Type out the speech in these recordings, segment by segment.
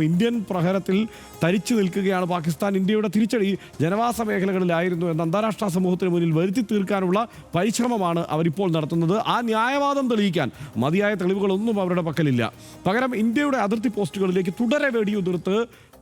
Indian പ്രഹരത്തിൽ തരിച്ചു നിൽക്കുകയാണ് പാകിസ്ഥാൻ. ഇന്ത്യയുടെ തിരിച്ചടി ജനവാസ മേഖലകളിലായിരുന്നു എന്ന് അന്താരാഷ്ട്ര സമൂഹത്തിന് മുന്നിൽ വരുത്തി തീർക്കാനുള്ള പരിശ്രമമാണ് അവരിപ്പോൾ നടത്തുന്നത്. ആ ന്യായവാദം തെളിയിക്കാൻ മതിയായ തെളിവുകളൊന്നും അവരുടെ പക്കലില്ല. പകരം ഇന്ത്യയുടെ അതിർത്തി പോസ്റ്റുകളിലേക്ക് തുടരെ വെടിയുതിർത്ത്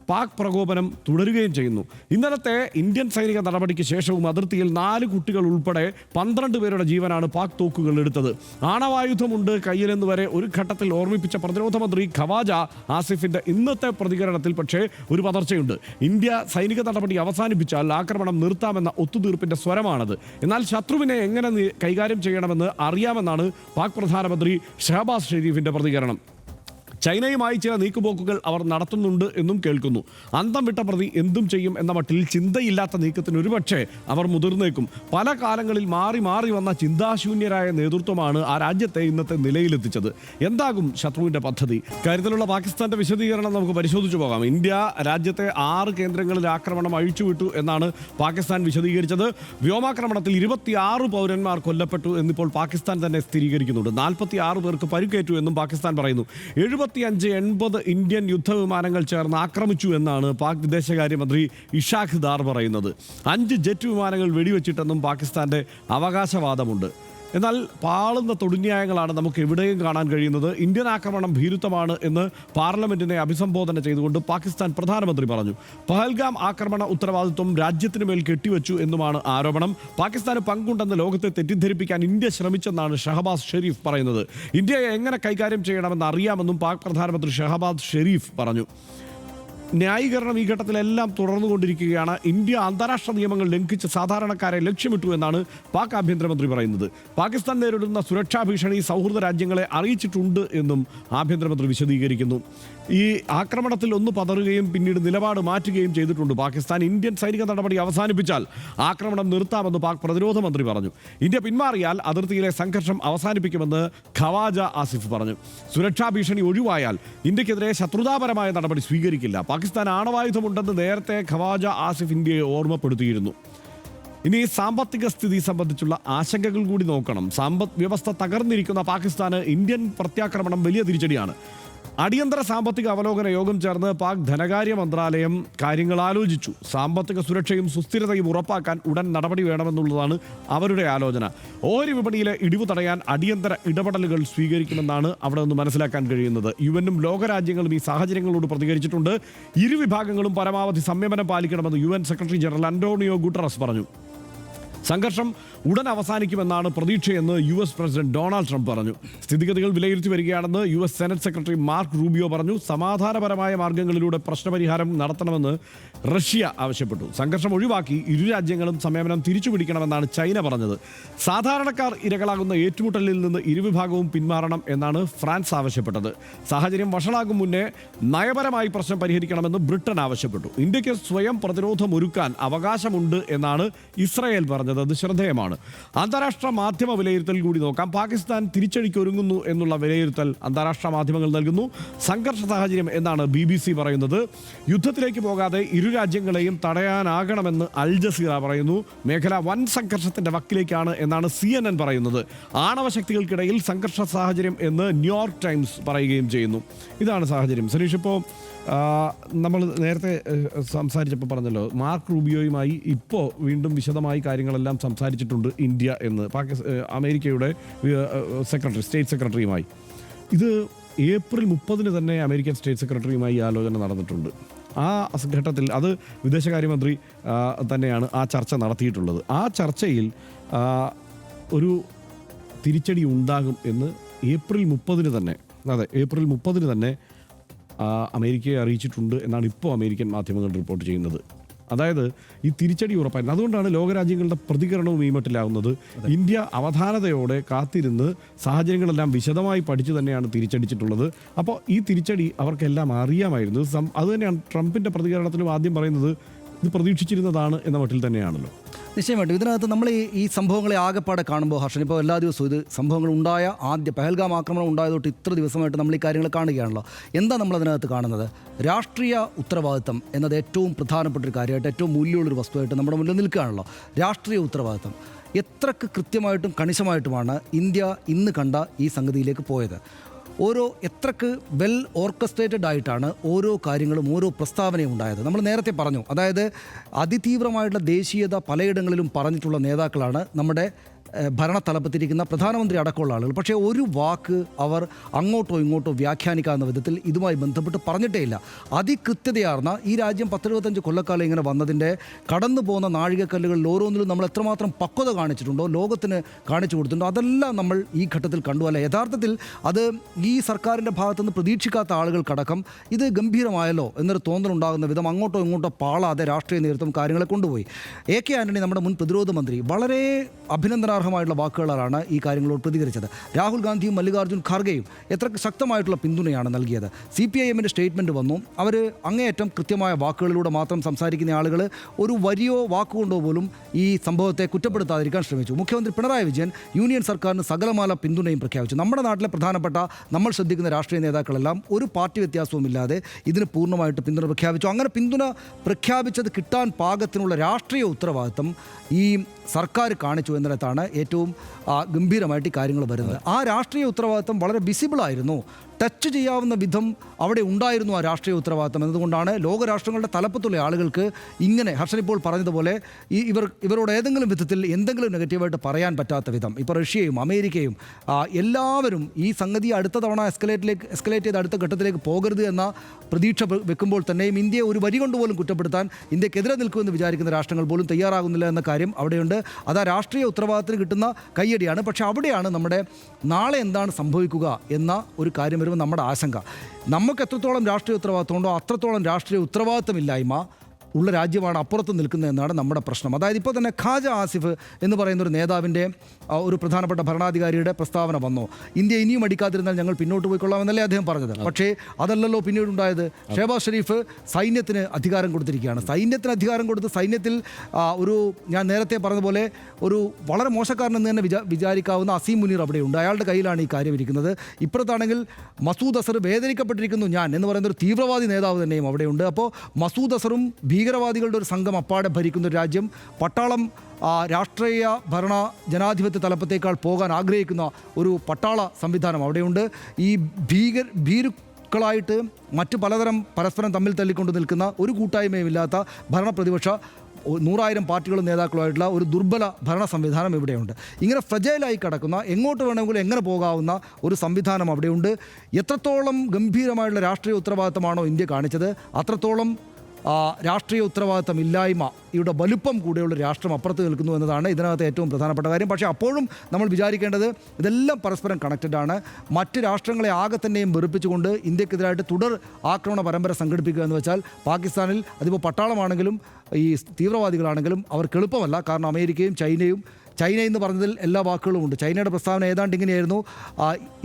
പാക് പ്രകോപനം തുടരുകയും ചെയ്യുന്നു. ഇന്നലത്തെ ഇന്ത്യൻ സൈനിക നടപടിക്ക് ശേഷവും അതിർത്തിയിൽ 4 കുട്ടികൾ ഉൾപ്പെടെ 12 പേരുടെ ജീവനാണ് പാക് തോക്കുകൾ എടുത്തത്. ആണവായുധമുണ്ട് കയ്യിലെന്ന് വരെ ഒരു ഘട്ടത്തിൽ ഓർമ്മിപ്പിച്ച പ്രതിരോധ മന്ത്രി ഖവാജ ആസിഫിന്റെ ഇന്നത്തെ പ്രതികരണത്തിൽ പക്ഷേ ഒരു പതർച്ചയുണ്ട്. ഇന്ത്യ സൈനിക നടപടി അവസാനിപ്പിച്ചാൽ ആക്രമണം നിർത്താമെന്ന ഒത്തുതീർപ്പിന്റെ സ്വരമാണത്. എന്നാൽ ശത്രുവിനെ എങ്ങനെ കൈകാര്യം ചെയ്യണമെന്ന് അറിയാമെന്നാണ് പാക് പ്രധാനമന്ത്രി ഷഹബാസ് ഷെരീഫിന്റെ പ്രതികരണം. ചൈനയുമായി ചില നീക്കുപോക്കുകൾ അവർ നടത്തുന്നുണ്ട് എന്നും കേൾക്കുന്നു. അന്തം വിട്ട പ്രതി എന്തും ചെയ്യും എന്ന മട്ടിൽ ചിന്തയില്ലാത്ത നീക്കത്തിന് ഒരുപക്ഷെ അവർ മുതിർന്നേക്കും. പല കാലങ്ങളിൽ മാറി മാറി വന്ന ചിന്താശൂന്യരായ നേതൃത്വമാണ് ആ രാജ്യത്തെ ഇന്നത്തെ നിലയിലെത്തിച്ചത്. എന്താകും ശത്രുവിൻ്റെ പദ്ധതി? കാര്യത്തിലുള്ള പാകിസ്ഥാന്റെ വിശദീകരണം നമുക്ക് പരിശോധിച്ചു പോകാം. ഇന്ത്യ രാജ്യത്തെ 6 കേന്ദ്രങ്ങളിൽ ആക്രമണം അഴിച്ചുവിട്ടു എന്നാണ് പാകിസ്ഥാൻ വിശദീകരിച്ചത്. വ്യോമാക്രമണത്തിൽ 26 പൗരന്മാർ കൊല്ലപ്പെട്ടു എന്നിപ്പോൾ പാകിസ്ഥാൻ തന്നെ സ്ഥിരീകരിക്കുന്നുണ്ട്. 46 പേർക്ക് പരിക്കേറ്റു എന്നും പാകിസ്ഥാൻ പറയുന്നു. 75-80 ഇന്ത്യൻ യുദ്ധവിമാനങ്ങൾ ചേർന്ന് ആക്രമിച്ചു എന്നാണ് പാക് വിദേശകാര്യമന്ത്രി ഇഷാഖ് ദാർ പറയുന്നത്. 5 ജെറ്റ് വിമാനങ്ങൾ വെടിവെച്ചിട്ടെന്നും പാകിസ്ഥാന്റെ അവകാശവാദമുണ്ട്. എന്നാൽ പാളുന്ന തൊടുന്യായങ്ങളാണ് നമുക്ക് എവിടെയും കാണാൻ കഴിയുന്നത്. ഇന്ത്യൻ ആക്രമണം ഭീരുത്വമാണ് എന്ന് പാർലമെന്റിനെ അഭിസംബോധന ചെയ്തുകൊണ്ട് പാകിസ്ഥാൻ പ്രധാനമന്ത്രി പറഞ്ഞു. പഹൽഗാം ആക്രമണ ഉത്തരവാദിത്വം രാജ്യത്തിന് മേൽ കെട്ടിവെച്ചു എന്നുമാണ് ആരോപണം. പാകിസ്ഥാന് പങ്കുണ്ടെന്ന് ലോകത്തെ തെറ്റിദ്ധരിപ്പിക്കാൻ ഇന്ത്യ ശ്രമിച്ചെന്നാണ് ഷഹബാസ് ഷെരീഫ് പറയുന്നത്. ഇന്ത്യയെ എങ്ങനെ കൈകാര്യം ചെയ്യണമെന്ന് അറിയാമെന്നും പാക് പ്രധാനമന്ത്രി ഷഹബാസ് ഷെരീഫ് പറഞ്ഞു. ന്യായീകരണം ഈ ഘട്ടത്തിലെല്ലാം തുടർന്നുകൊണ്ടിരിക്കുകയാണ്. ഇന്ത്യ അന്താരാഷ്ട്ര നിയമങ്ങൾ ലംഘിച്ച് സാധാരണക്കാരെ ലക്ഷ്യമിട്ടു എന്നാണ് പാക് ആഭ്യന്തരമന്ത്രി പറയുന്നത്. പാകിസ്ഥാൻ നേരിടുന്ന സുരക്ഷാ ഭീഷണി സൗഹൃദ രാജ്യങ്ങളെ അറിയിച്ചിട്ടുണ്ട് എന്നും ആഭ്യന്തരമന്ത്രി വിശദീകരിക്കുന്നു. ഈ ആക്രമണത്തിൽ ഒന്ന് പതറുകയും പിന്നീട് നിലപാട് മാറ്റുകയും ചെയ്തിട്ടുണ്ട് പാകിസ്ഥാൻ. ഇന്ത്യൻ സൈനിക നടപടി അവസാനിപ്പിച്ചാൽ ആക്രമണം നിർത്താമെന്ന് പാക് പ്രതിരോധ മന്ത്രി പറഞ്ഞു. ഇന്ത്യ പിന്മാറിയാൽ അതിർത്തിയിലെ സംഘർഷം അവസാനിപ്പിക്കുമെന്ന് ഖവാജ ആസിഫ് പറഞ്ഞു. സുരക്ഷാ ഭീഷണി ഒഴിവായാൽ ഇന്ത്യക്കെതിരെ ശത്രുതാപരമായ നടപടി സ്വീകരിക്കില്ല. പാകിസ്ഥാൻ ആണവായുധമുണ്ടെന്ന് നേരത്തെ ഖവാജ ആസിഫ് ഇന്ത്യയെ ഓർമ്മപ്പെടുത്തിയിരുന്നു. ഇനി സാമ്പത്തിക സ്ഥിതി സംബന്ധിച്ചുള്ള ആശങ്കകൾ കൂടി നോക്കണം. സമ്പദ് വ്യവസ്ഥ തകർന്നിരിക്കുന്ന പാകിസ്ഥാന് ഇന്ത്യൻ പ്രത്യാക്രമണം വലിയ തിരിച്ചടിയാണ്. അടിയന്തര സാമ്പത്തിക അവലോകന യോഗം ചേർന്ന് പാക് ധനകാര്യ മന്ത്രാലയം കാര്യങ്ങൾ ആലോചിച്ചു. സാമ്പത്തിക സുരക്ഷയും സുസ്ഥിരതയും ഉറപ്പാക്കാൻ ഉടൻ നടപടി വേണമെന്നുള്ളതാണ് അവരുടെ ആലോചന. ഓഹരി വിപണിയിലെ ഇടിവ് തടയാൻ അടിയന്തര ഇടപെടലുകൾ സ്വീകരിക്കുമെന്നാണ് അവിടെ നിന്ന് മനസ്സിലാക്കാൻ കഴിയുന്നത്. യുഎനും ലോകരാജ്യങ്ങളും ഈ സാഹചര്യങ്ങളോട് പ്രതികരിച്ചിട്ടുണ്ട്. ഇരുവിഭാഗങ്ങളും പരമാവധി സംയമനം പാലിക്കണമെന്ന് UN secretary general Antonio Guterres പറഞ്ഞു. സംഘർഷം ഉടൻ അവസാനിക്കുമെന്നാണ് പ്രതീക്ഷയെന്ന് US പ്രസിഡന്റ് ഡൊണാൾഡ് ട്രംപ് പറഞ്ഞു. സ്ഥിതിഗതികൾ വിലയിരുത്തി വരികയാണെന്ന് US senate secretary mark Rubio പറഞ്ഞു. സമാധാനപരമായ മാർഗങ്ങളിലൂടെ പ്രശ്നപരിഹാരം നടത്തണമെന്ന് റഷ്യ ആവശ്യപ്പെട്ടു. സംഘർഷം ഒഴിവാക്കി ഇരു രാജ്യങ്ങളും സംയമനം തിരിച്ചുപിടിക്കണമെന്നാണ് ചൈന പറഞ്ഞത്. സാധാരണക്കാർ ഇരകളാകുന്ന ഏറ്റുമുട്ടലിൽ നിന്ന് ഇരുവിഭാഗവും പിന്മാറണം എന്നാണ് ഫ്രാൻസ് ആവശ്യപ്പെട്ടത്. സാഹചര്യം വഷളാകും മുന്നേ നയപരമായി പ്രശ്നം പരിഹരിക്കണമെന്ന് ബ്രിട്ടൻ ആവശ്യപ്പെട്ടു. ഇന്ത്യക്ക് സ്വയം പ്രതിരോധമൊരുക്കാൻ അവകാശമുണ്ട് എന്നാണ് ഇസ്രായേൽ പറഞ്ഞത്. അത് ശ്രദ്ധേയമാണ്. അന്താരാഷ്ട്ര മാധ്യമ വിലയിരുത്തൽ കൂടി നോക്കാം. പാകിസ്ഥാൻ തിരിച്ചടിക്കൊരുങ്ങുന്നു എന്നുള്ള വിലയിരുത്തൽ അന്താരാഷ്ട്ര മാധ്യമങ്ങൾ നൽകുന്നു. സംഘർഷ സാഹചര്യം എന്നാണ് BBC പറയുന്നത്. യുദ്ധത്തിലേക്ക് പോകാതെ ഇരു രാജ്യങ്ങളെയും തടയാനാകണമെന്ന് അൽ ജസീറ പറയുന്നു. മേഖല വൻ സംഘർഷത്തിന്റെ വക്കിലേക്കാണ് എന്നാണ് CNN പറയുന്നത്. ആണവശക്തികൾക്കിടയിൽ സംഘർഷ സാഹചര്യം എന്ന് ന്യൂയോർക്ക് ടൈംസ് പറയുകയും ചെയ്യുന്നു. ഇതാണ് സാഹചര്യം. സനീഷ്, ഇപ്പോൾ നമ്മൾ നേരത്തെ സംസാരിച്ചപ്പോൾ പറഞ്ഞല്ലോ, മാർക്ക് റൂബിയോയുമായി ഇപ്പോൾ വീണ്ടും വിശദമായി കാര്യങ്ങളെല്ലാം സംസാരിച്ചിട്ടുണ്ട് ഇന്ത്യ എന്ന് അമേരിക്കയുടെ സ്റ്റേറ്റ് സെക്രട്ടറിയുമായി. ഇത് ഏപ്രിൽ 30 തന്നെ അമേരിക്കൻ സ്റ്റേറ്റ് സെക്രട്ടറിയുമായി ആലോചന നടന്നിട്ടുണ്ട്. ആ ഘട്ടത്തിൽ അത് വിദേശകാര്യമന്ത്രി തന്നെയാണ് ആ ചർച്ച നടത്തിയിട്ടുള്ളത്. ആ ചർച്ചയിൽ ഒരു തിരിച്ചടി ഉണ്ടാകും എന്ന് ഏപ്രിൽ 30 തന്നെ അമേരിക്കയെ അറിയിച്ചിട്ടുണ്ട് എന്നാണ് ഇപ്പോൾ അമേരിക്കൻ മാധ്യമങ്ങൾ റിപ്പോർട്ട് ചെയ്യുന്നത്. അതായത് ഈ തിരിച്ചടി ഉറപ്പായിരുന്നു. അതുകൊണ്ടാണ് ലോകരാജ്യങ്ങളുടെ പ്രതികരണവും ഈ മട്ടിലാവുന്നത്. ഇന്ത്യ അവധാനതയോടെ കാത്തിരുന്ന് സാഹചര്യങ്ങളെല്ലാം വിശദമായി പഠിച്ചു തന്നെയാണ് തിരിച്ചടിച്ചിട്ടുള്ളത്. അപ്പോൾ ഈ തിരിച്ചടി അവർക്കെല്ലാം അറിയാമായിരുന്നു. അതുതന്നെയാണ് ട്രംപിൻ്റെ പ്രതികരണത്തിലും ആദ്യം പറയുന്നത് ഇത് പ്രതീക്ഷിച്ചിരുന്നതാണ് എന്ന മട്ടിൽ തന്നെയാണല്ലോ. നിശ്ചയമായിട്ടും ഇതിനകത്ത് നമ്മൾ ഈ സംഭവങ്ങളെ ആകെപ്പാടെ കാണുമ്പോൾ ഹർഷൻ, ഇപ്പോൾ എല്ലാ ദിവസവും ഇത് സംഭവങ്ങൾ ഉണ്ടായ പഹൽഗാം ആക്രമണം ഉണ്ടായതൊട്ട് ഇത്ര ദിവസമായിട്ട് നമ്മൾ ഈ കാര്യങ്ങൾ കാണുകയാണല്ലോ. എന്താ നമ്മളതിനകത്ത് കാണുന്നത്? രാഷ്ട്രീയ ഉത്തരവാദിത്തം എന്നത് ഏറ്റവും പ്രധാനപ്പെട്ട ഒരു കാര്യമായിട്ട്, ഏറ്റവും മൂല്യമുള്ളൊരു വസ്തുവായിട്ട് നമ്മുടെ മുന്നിൽ നിൽക്കുകയാണല്ലോ. രാഷ്ട്രീയ ഉത്തരവാദിത്തം എത്രക്ക് കൃത്യമായിട്ടും കണിശമായിട്ടുമാണ് ഇന്ത്യ ഇന്ന് കണ്ട ഈ സംഗതിയിലേക്ക് പോയത്. എത്രക്ക് വെൽ ഓർക്കസ്ട്രേറ്റഡ് ആയിട്ടാണ് ഓരോ കാര്യങ്ങളും ഓരോ പ്രസ്താവനയും ഉണ്ടായത്. നമ്മൾ നേരത്തെ പറഞ്ഞു, അതായത് അതിതീവ്രമായിട്ടുള്ള ദേശീയത പലയിടങ്ങളിലും പറഞ്ഞിട്ടുള്ള നേതാക്കളാണ് നമ്മുടെ ഭരണതലപ്പത്തിരിക്കുന്ന പ്രധാനമന്ത്രി അടക്കമുള്ള ആളുകൾ. പക്ഷേ ഒരു വാക്ക് അവർ അങ്ങോട്ടോ ഇങ്ങോട്ടോ വ്യാഖ്യാനിക്കാവുന്ന വിധത്തിൽ ഇതുമായി ബന്ധപ്പെട്ട് പറഞ്ഞിട്ടേ ഇല്ല. അതികൃത്യതയാർന്ന ഈ രാജ്യം 10-25 കൊല്ലക്കാലം ഇങ്ങനെ വന്നതിൻ്റെ കടന്നു പോകുന്ന നാഴികക്കല്ലുകളിൽ ഓരോന്നിലും നമ്മൾ എത്രമാത്രം പക്വത കാണിച്ചിട്ടുണ്ടോ, ലോകത്തിന് കാണിച്ചു കൊടുത്തിട്ടുണ്ടോ, അതെല്ലാം നമ്മൾ ഈ ഘട്ടത്തിൽ കണ്ടു. അല്ല, യഥാർത്ഥത്തിൽ അത് ഈ സർക്കാരിൻ്റെ ഭാഗത്തുനിന്ന് പ്രതീക്ഷിക്കാത്ത ആളുകൾക്കടക്കം ഇത് ഗംഭീരമായല്ലോ എന്നൊരു തോന്നലുണ്ടാകുന്ന വിധം അങ്ങോട്ടോ ഇങ്ങോട്ടോ പാളാതെ രാഷ്ട്രീയ നേതൃത്വം കാര്യങ്ങളെ കൊണ്ടുപോയി. AK ആന്റണി, നമ്മുടെ മുൻ പ്രതിരോധ മന്ത്രി, വളരെ അഭിനന്ദനാർഹമായിട്ടുള്ള വാക്കുകളാണ് ഈ കാര്യങ്ങളോട് പ്രതികരിച്ചത്. രാഹുൽ ഗാന്ധിയും മല്ലികാർജ്ജുൻ ഖാർഗെയും എത്ര ശക്തമായിട്ടുള്ള പിന്തുണയാണ് നൽകിയത്. CPIMൻ്റെ സ്റ്റേറ്റ്മെൻറ്റ് വന്നു. അവർ അങ്ങേയറ്റം കൃത്യമായ വാക്കുകളിലൂടെ മാത്രം സംസാരിക്കുന്ന ആളുകൾ ഒരു വരിയോ വാക്കുകൊണ്ടോ പോലും ഈ സംഭവത്തെ കുറ്റപ്പെടുത്താതിരിക്കാൻ ശ്രമിച്ചു. മുഖ്യമന്ത്രി പിണറായി വിജയൻ യൂണിയൻ സർക്കാരിന് സകലമാല പിന്തുണയും പ്രഖ്യാപിച്ചു. നമ്മുടെ നാട്ടിലെ പ്രധാനപ്പെട്ട നമ്മൾ ശ്രദ്ധിക്കുന്ന രാഷ്ട്രീയ നേതാക്കളെല്ലാം ഒരു പാർട്ടി വ്യത്യാസവുമില്ലാതെ ഇതിന് പൂർണ്ണമായിട്ട് പിന്തുണ പ്രഖ്യാപിച്ചു. അങ്ങനെ പിന്തുണ പ്രഖ്യാപിച്ചത് കിട്ടാൻ പാകത്തിനുള്ള രാഷ്ട്രീയ ഉത്തരവാദിത്തം ഈ സർക്കാർ കാണിച്ചു എന്നിടത്താണ് ഏറ്റവും ഗംഭീരമായിട്ട് ഈ കാര്യങ്ങൾ വരുന്നത്. ആ രാഷ്ട്രീയ ഉത്തരവാദിത്തം വളരെ വിസിബിളായിരുന്നു, ടച്ച് ചെയ്യാവുന്ന വിധം അവിടെ ഉണ്ടായിരുന്നു ആ രാഷ്ട്രീയ ഉത്തരവാദിത്തം. എന്നതുകൊണ്ടാണ് ലോകരാഷ്ട്രങ്ങളുടെ തലപ്പത്തുള്ള ആളുകൾക്ക് ഇങ്ങനെ ഹർഷൻ ഇപ്പോൾ പറഞ്ഞതുപോലെ ഇവരോട് ഏതെങ്കിലും വിധത്തിൽ എന്തെങ്കിലും നെഗറ്റീവായിട്ട് പറയാൻ പറ്റാത്ത വിധം, ഇപ്പോൾ റഷ്യയും അമേരിക്കയും എല്ലാവരും ഈ സംഗതി അടുത്ത തവണ എസ്കലേറ്റ് ചെയ്ത് അടുത്ത ഘട്ടത്തിലേക്ക് പോകരുത് എന്ന പ്രതീക്ഷ വെക്കുമ്പോൾ തന്നെയും ഇന്ത്യയെ ഒരു വരി കൊണ്ടുപോലും കുറ്റപ്പെടുത്താൻ ഇന്ത്യക്കെതിരെ നിൽക്കുമെന്ന് വിചാരിക്കുന്ന രാഷ്ട്രങ്ങൾ പോലും തയ്യാറാകുന്നില്ല എന്ന കാര്യം അവിടെയുണ്ട്. അത് ആ രാഷ്ട്രീയ ഉത്തരവാദിത്തത്തിന് കിട്ടുന്ന കയ്യടിയാണ്. പക്ഷേ അവിടെയാണ് നമ്മുടെ നാളെ എന്താണ് സംഭവിക്കുക എന്ന ഒരു കാര്യം വരുമ്പോൾ നമ്മുടെ ആശങ്ക. നമുക്ക് എത്രത്തോളം രാഷ്ട്രീയ ഉത്തരവാദിത്തമുണ്ടോ അത്രത്തോളം രാഷ്ട്രീയ ഉത്തരവാദിത്തമില്ലായ്മ ഉള്ള രാജ്യമാണ് അപ്പുറത്ത് നിൽക്കുന്നതെന്നാണ് നമ്മുടെ പ്രശ്നം. അതായത് ഇപ്പോൾ തന്നെ ഖാജ ആസിഫ് എന്ന് പറയുന്ന ഒരു നേതാവിൻ്റെ ഒരു പ്രധാനപ്പെട്ട ഭരണാധികാരിയുടെ പ്രസ്താവന വന്നു. ഇന്ത്യ ഇനിയും അടിക്കാതിരുന്നാൽ ഞങ്ങൾ പിന്നോട്ട് പോയിക്കൊള്ളാമെന്നല്ലേ അദ്ദേഹം പറഞ്ഞത്. പക്ഷേ അതല്ലല്ലോ പിന്നീടുണ്ടായത്. ഷെഹബാസ് ഷെരീഫ് സൈന്യത്തിന് അധികാരം കൊടുത്തിരിക്കുകയാണ്. സൈന്യത്തിന് അധികാരം കൊടുത്ത് സൈന്യത്തിൽ ഞാൻ നേരത്തെ പറഞ്ഞതുപോലെ ഒരു വളരെ മോശക്കാരനെന്ന് തന്നെ വിചാരിക്കാവുന്ന അസീം മുനീർ അവിടെയുണ്ട്. അയാളുടെ കയ്യിലാണ് ഈ കാര്യം ഇരിക്കുന്നത്. ഇപ്പുറത്താണെങ്കിൽ മസൂദ് അസർ വേദനിക്കപ്പെട്ടിരിക്കുന്നു ഞാൻ എന്ന് പറയുന്ന ഒരു തീവ്രവാദി നേതാവ് തന്നെയും അവിടെയുണ്ട്. അപ്പോൾ മസൂദ് അസറും ഭീകരവാദികളുടെ ഒരു സംഘം അപ്പാടെ ഭരിക്കുന്ന ഒരു രാജ്യം, പട്ടാളം രാഷ്ട്രീയ ഭരണ ജനാധിപത്യ തലപ്പത്തേക്കാൾ പോകാൻ ആഗ്രഹിക്കുന്ന ഒരു പട്ടാള സംവിധാനം അവിടെയുണ്ട്. ഈ ഭീരുക്കളായിട്ട് മറ്റ് പലതരം പരസ്പരം തമ്മിൽ തല്ലിക്കൊണ്ട് നിൽക്കുന്ന ഒരു കൂട്ടായ്മയും ഇല്ലാത്ത ഭരണപ്രതിപക്ഷ 100,000 പാർട്ടികളും നേതാക്കളുമായിട്ടുള്ള ഒരു ദുർബല ഭരണ സംവിധാനം ഇവിടെയുണ്ട്. ഇങ്ങനെ ഫ്രജൈലായി കിടക്കുന്ന, എങ്ങോട്ട് വേണമെങ്കിലും എങ്ങനെ പോകാവുന്ന ഒരു സംവിധാനം അവിടെയുണ്ട്. എത്രത്തോളം ഗംഭീരമായിട്ടുള്ള രാഷ്ട്രീയ ഉത്തരവാദിത്തമാണോ ഇന്ത്യ കാണിച്ചത്, അത്രത്തോളം രാഷ്ട്രീയ ഉത്തരവാദിത്തം ഇല്ലായ്മ ഇവിടെ വലുപ്പം കൂടെയുള്ള രാഷ്ട്രം അപ്പുറത്ത് നിൽക്കുന്നു എന്നതാണ് ഇതിനകത്ത് ഏറ്റവും പ്രധാനപ്പെട്ട കാര്യം. പക്ഷേ അപ്പോഴും നമ്മൾ വിചാരിക്കേണ്ടത് ഇതെല്ലാം പരസ്പരം കണക്റ്റഡ് ആണ്. മറ്റ് രാഷ്ട്രങ്ങളെ ആകെ തന്നെയും വെറുപ്പിച്ചുകൊണ്ട് ഇന്ത്യക്കെതിരായിട്ട് തുടർ ആക്രമണ പരമ്പര സംഘടിപ്പിക്കുക എന്ന് വെച്ചാൽ പാകിസ്ഥാനിൽ അതിപ്പോൾ പട്ടാളമാണെങ്കിലും ഈ തീവ്രവാദികളാണെങ്കിലും അവർക്ക് എളുപ്പമല്ല. കാരണം അമേരിക്കയും ചൈന എന്ന് പറഞ്ഞതിൽ എല്ലാ വാക്കുകളും ഉണ്ട്. ചൈനയുടെ പ്രസ്താവന ഏതാണ്ട് ഇങ്ങനെയായിരുന്നു: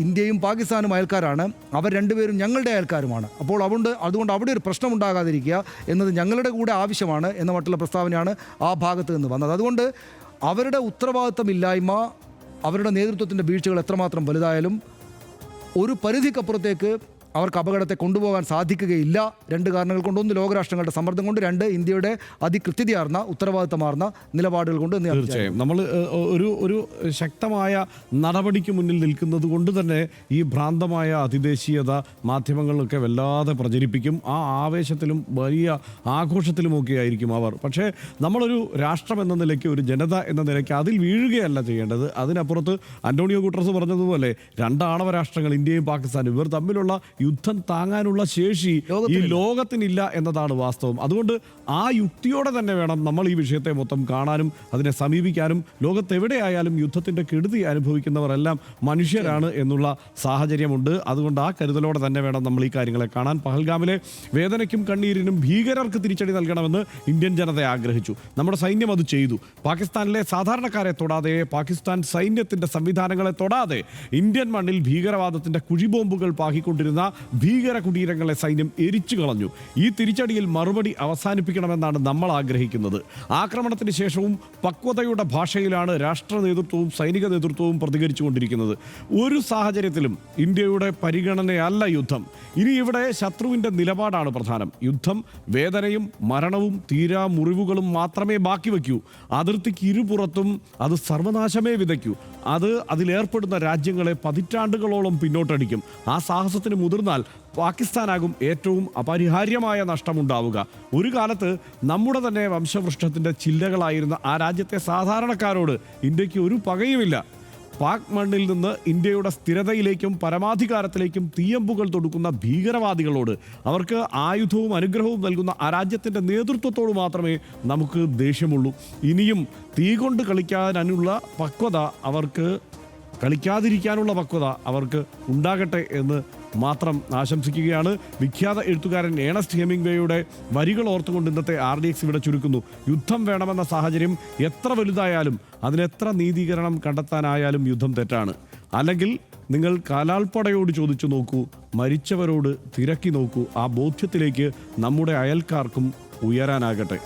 ഇന്ത്യയും പാകിസ്ഥാനും അയൽക്കാരാണ്, അവർ രണ്ടുപേരും ഞങ്ങളുടെ അയൽക്കാരുമാണ്. അപ്പോൾ അതുകൊണ്ട് അവിടെ ഒരു പ്രശ്നമുണ്ടാകാതിരിക്കുക എന്നത് ഞങ്ങളുടെ കൂടെ ആവശ്യമാണ് എന്ന മറ്റുള്ള പ്രസ്താവനയാണ് ആ ഭാഗത്ത് നിന്ന് വന്നത്. അതുകൊണ്ട് അവരുടെ ഉത്തരവാദിത്തമില്ലായ്മ, അവരുടെ നേതൃത്വത്തിൻ്റെ വീഴ്ചകൾ എത്രമാത്രം വലുതായാലും ഒരു പരിധിക്കപ്പുറത്തേക്ക് അവർക്ക് അപകടത്തെ കൊണ്ടുപോകാൻ സാധിക്കുകയില്ല. 2 കാരണങ്ങൾ കൊണ്ട്: 1 ലോകരാഷ്ട്രങ്ങളുടെ സമ്മർദ്ദം കൊണ്ട്, 2 ഇന്ത്യയുടെ അതികൃത്യതയാർന്ന ഉത്തരവാദിത്തമാർന്ന നിലപാടുകൾ കൊണ്ട്. തീർച്ചയായും നമ്മൾ ഒരു ശക്തമായ നടപടിക്ക് മുന്നിൽ നിൽക്കുന്നത് കൊണ്ട് തന്നെ ഈ ഭ്രാന്തമായ അതിദേശീയത മാധ്യമങ്ങളിലൊക്കെ വല്ലാതെ പ്രചരിപ്പിക്കും. ആ ആവേശത്തിലും വലിയ ആഘോഷത്തിലുമൊക്കെ ആയിരിക്കും അവർ. പക്ഷേ നമ്മളൊരു രാഷ്ട്രം എന്ന നിലയ്ക്ക്, ഒരു ജനത എന്ന നിലയ്ക്ക് അതിൽ വീഴുകയല്ല ചെയ്യേണ്ടത്. അതിനപ്പുറത്ത് അന്റോണിയോ ഗുട്ടറസ് പറഞ്ഞതുപോലെ 2 ആണവ രാഷ്ട്രങ്ങൾ, ഇന്ത്യയും പാകിസ്ഥാനും, ഇവർ തമ്മിലുള്ള യുദ്ധം താങ്ങാനുള്ള ശേഷി ഈ ലോകത്തിനില്ല എന്നതാണ് വാസ്തവം. അതുകൊണ്ട് ആ യുക്തിയോടെ തന്നെ വേണം നമ്മൾ ഈ വിഷയത്തെ മൊത്തം കാണാനും അതിനെ സമീപിക്കാനും. ലോകത്തെവിടെയായാലും യുദ്ധത്തിൻ്റെ കെടുതി അനുഭവിക്കുന്നവരെല്ലാം മനുഷ്യരാണ് എന്നുള്ള സാഹചര്യമുണ്ട്. അതുകൊണ്ട് ആ കരുതലോടെ തന്നെ വേണം നമ്മൾ ഈ കാര്യങ്ങളെ കാണാൻ. പഹൽഗാമിലെ വേദനയ്ക്കും കണ്ണീരിനും ഭീകരർക്ക് തിരിച്ചടി നൽകണമെന്ന് ഇന്ത്യൻ ജനത ആഗ്രഹിച്ചു. നമ്മുടെ സൈന്യം അത് ചെയ്തു. പാകിസ്ഥാനിലെ സാധാരണക്കാരെ തൊടാതെ, പാകിസ്ഥാൻ സൈന്യത്തിൻ്റെ സംവിധാനങ്ങളെ തൊടാതെ ഇന്ത്യൻ മണ്ണിൽ ഭീകരവാദത്തിൻ്റെ കുഴിബോംബുകൾ പാകിക്കൊണ്ടിരുന്ന ഭീകര കുടീരങ്ങളെ സൈന്യം എരിച്ചു കളഞ്ഞു. ഈ തിരിച്ചടിയിൽ മറുപടി അവസാനിപ്പിക്കണമെന്നാണ് നമ്മൾ ആഗ്രഹിക്കുന്നത്. ആക്രമണത്തിന് ശേഷവും പക്വതയുടെ ഭാഷയിലാണ് രാഷ്ട്ര നേതൃത്വവും സൈനിക നേതൃത്വവും പ്രതികരിച്ചുകൊണ്ടിരിക്കുന്നത്. ഒരു സാഹചര്യത്തിലും ഇന്ത്യയുടെ പരിഗണനയല്ല യുദ്ധം. ഇനി ഇവിടെ ശത്രുവിൻ്റെ നിലപാടാണ് പ്രധാനം. യുദ്ധം വേദനയും മരണവും തീരാ മുറിവുകളും മാത്രമേ ബാക്കി വയ്ക്കൂ. അതിർത്തിക്ക് ഇരുപുറത്തും അത് സർവനാശമേ വിതയ്ക്കൂ. അത് അതിലേർപ്പെടുന്ന രാജ്യങ്ങളെ പതിറ്റാണ്ടുകളോളം പിന്നോട്ടടിക്കും. ആ സാഹസത്തിന് മുതിർന്നാൽ പാകിസ്ഥാനാകും ഏറ്റവും അപരിഹാര്യമായ നഷ്ടമുണ്ടാവുക. ഒരു കാലത്ത് നമ്മുടെ തന്നെ വംശവൃക്ഷത്തിൻ്റെ ചില്ലകളായിരുന്ന ആ രാജ്യത്തെ സാധാരണക്കാരോട് ഇന്ത്യക്ക് ഒരു പകയുമില്ല. പാക് മണ്ണിൽ നിന്ന് ഇന്ത്യയുടെ സ്ഥിരതയിലേക്കും പരമാധികാരത്തിലേക്കും തീയമ്പുകൾ തൊടുക്കുന്ന ഭീകരവാദികളോട്, അവർക്ക് ആയുധവും അനുഗ്രഹവും നൽകുന്ന ആ രാജ്യത്തിൻ്റെ നേതൃത്വത്തോട് മാത്രമേ നമുക്ക് ദേഷ്യമുള്ളൂ. ഇനിയും തീ കൊണ്ട് കളിക്കാനുള്ള പക്വത കളിക്കാതിരിക്കാനുള്ള പക്വത അവർക്ക് ഉണ്ടാകട്ടെ എന്ന് മാത്രം ആശംസിക്കുകയാണ്. വിഖ്യാത എഴുത്തുകാരൻ ഏണസ്റ്റ് ഹെമിംഗ്വേയുടെ വരികൾ ഓർത്തുകൊണ്ട് ഇന്നത്തെ RDX ഇവിടെ ചുരുക്കുന്നു. യുദ്ധം വേണമെന്ന സാഹചര്യം എത്ര വലുതായാലും അതിനെത്ര നീതീകരണം കണ്ടെത്താനായാലും യുദ്ധം തെറ്റാണ്. അല്ലെങ്കിൽ നിങ്ങൾ കാലാൾപ്പടയോട് ചോദിച്ചു നോക്കൂ, മരിച്ചവരോട് തിരക്കി നോക്കൂ. ആ ബോധ്യത്തിലേക്ക് നമ്മുടെ അയൽക്കാർക്കും ഉയരാനാകട്ടെ.